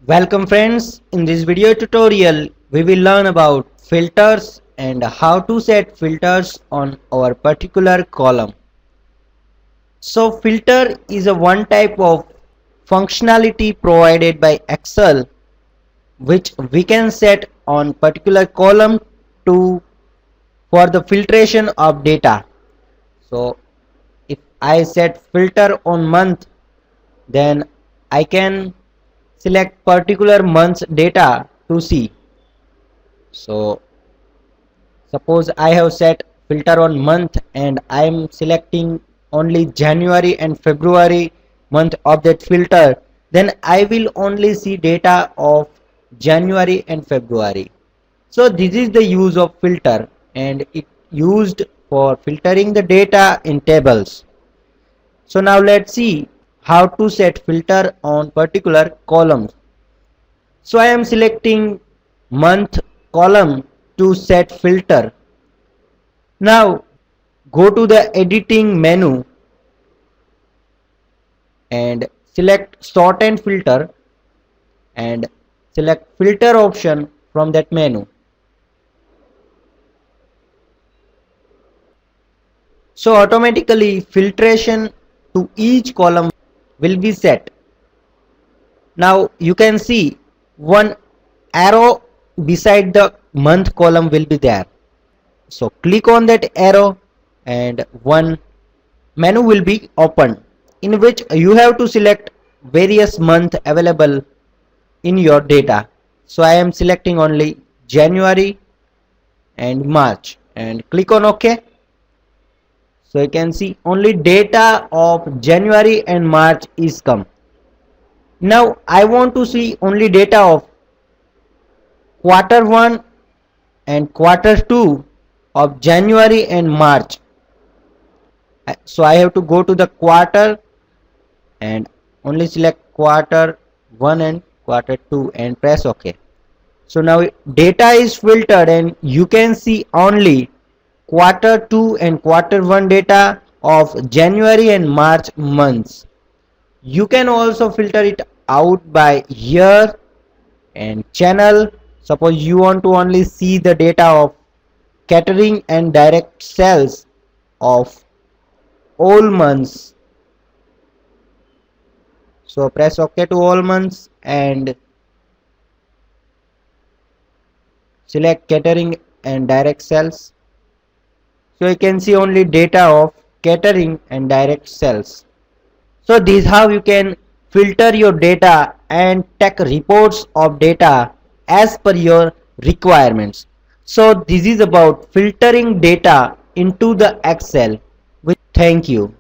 Welcome friends, in this video tutorial we will learn about filters and how to set filters on our particular column. So filter is a one type of functionality provided by Excel which we can set on particular column to for the filtration of data. So if I set filter on month, then I can select particular month's data to see. So suppose I have set filter on month and I am selecting only January and February month of that filter, then I will only see data of January and February. So this is the use of filter, and it used for filtering the data in tables. So now let's see how to set filter on particular columns. So I am selecting month column to set filter. Now go to the editing menu and select sort and filter and select filter option from that menu. So automatically filtration to each column will be set. Now you can see one arrow beside the month column will be there. So click on that arrow and one menu will be opened in which you have to select various month available in your data. So I am selecting only January and March and click on OK. So you can see only data of January and March is come. Now I want to see only data of quarter 1 and quarter 2 of January and March. So I have to go to the quarter and only select quarter 1 and quarter 2 and press OK. So now data is filtered and you can see only quarter 2 and quarter 1 data of January and March months. You can also filter it out by year and channel. Suppose you want to only see the data of catering and direct sales of all months. So press OK to all months and select catering and direct sales. So you can see only data of catering and direct sales. So this is how you can filter your data and take reports of data as per your requirements. So this is about filtering data into the Excel. Thank you.